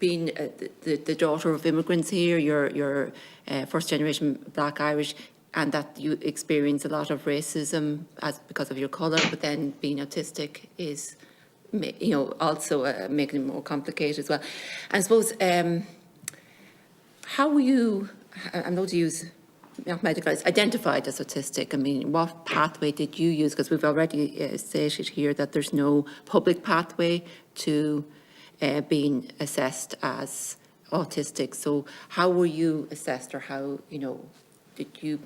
being the daughter of immigrants here, you're first generation Black Irish, and that you experience a lot of racism because of your colour, but then being autistic is, also making it more complicated as well. And I suppose, how were you, I'm going to use medical, identified as autistic? I mean, what pathway did you use? Because we've already stated here that there's no public pathway to being assessed as autistic. So how were you assessed, or how, did you,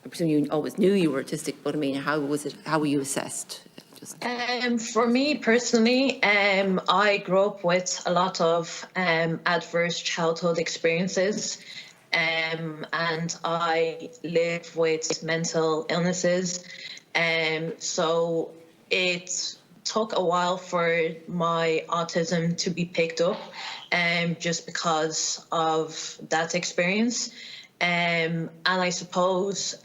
I presume you always knew you were autistic, but I mean, how were you assessed? For me personally, I grew up with a lot of adverse childhood experiences, and I live with mental illnesses, so it took a while for my autism to be picked up, just because of that experience. And I suppose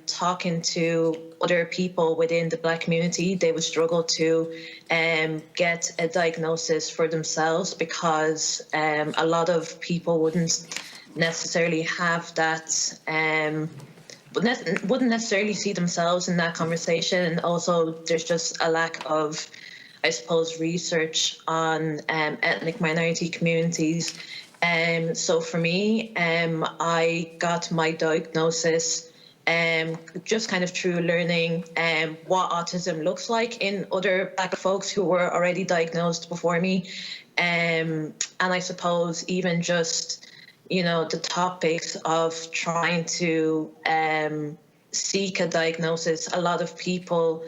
talking to other people within the Black community, they would struggle to get a diagnosis for themselves, because a lot of people wouldn't necessarily have that, wouldn't necessarily see themselves in that conversation. And also there's just a lack of, I suppose, research on ethnic minority communities. So for me, I got my diagnosis just kind of through learning what autism looks like in other Black folks who were already diagnosed before me. And I suppose even just, the topics of trying to seek a diagnosis, a lot of people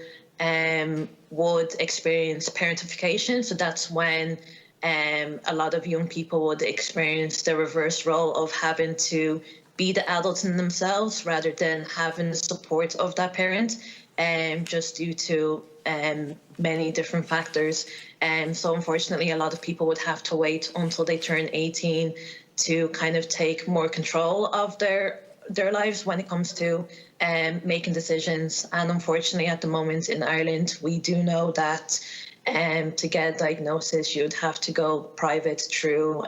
would experience parentification. So that's when a lot of young people would experience the reverse role of having to be the adults in themselves rather than having the support of that parent, just due to many different factors. So unfortunately, a lot of people would have to wait until they turn 18 to kind of take more control of their lives when it comes to making decisions. And unfortunately, at the moment in Ireland, we do know that to get a diagnosis, you'd have to go private through,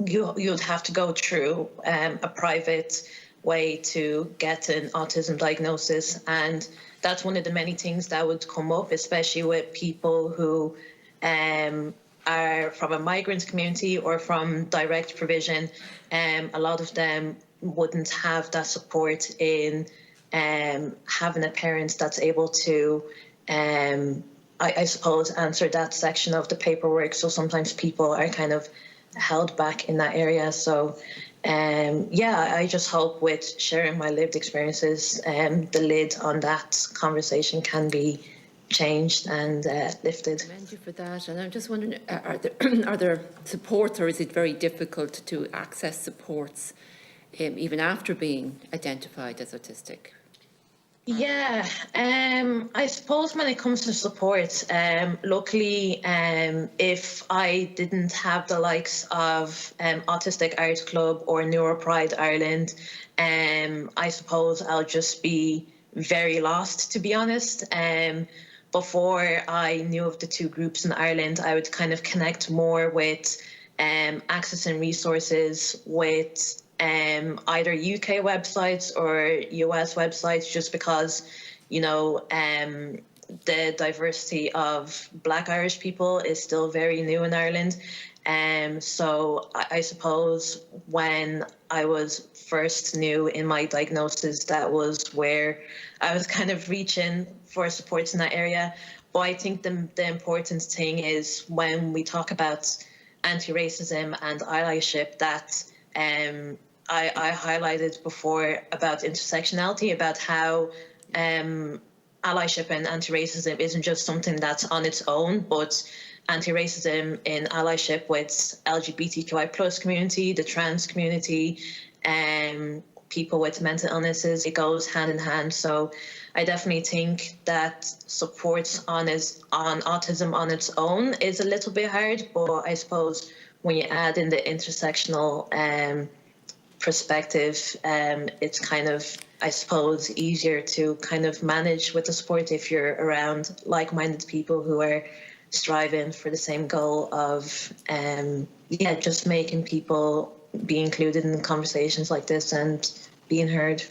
you'd have to go through a private way to get an autism diagnosis. And that's one of the many things that would come up, especially with people who are from a migrant community or from direct provision. A lot of them wouldn't have that support in having a parent that's able to I suppose, answer that section of the paperwork. So sometimes people are kind of held back in that area. So, I just hope with sharing my lived experiences, the lid on that conversation can be changed and lifted. Thank you for that. And I'm just wondering, are there supports, or is it very difficult to access supports even after being identified as autistic? Yeah, I suppose when it comes to support, luckily, if I didn't have the likes of Autistic Art Club or Neuropride Ireland, I suppose I'll just be very lost, to be honest. Before I knew of the two groups in Ireland, I would kind of connect more with accessing resources with either UK websites or US websites, just because, the diversity of Black Irish people is still very new in Ireland. So I suppose when I was first new in my diagnosis, that was where I was kind of reaching for supports in that area. But I think the important thing is when we talk about anti-racism and allyship, that I highlighted before about intersectionality, about how allyship and anti-racism isn't just something that's on its own, but anti-racism in allyship with LGBTQI plus community, the trans community, people with mental illnesses, it goes hand in hand. So I definitely think that support on autism on its own is a little bit hard, but I suppose when you add in the intersectional perspective, it's kind of, I suppose, easier to kind of manage with the support if you're around like-minded people who are striving for the same goal of, just making people be included in conversations like this and being heard.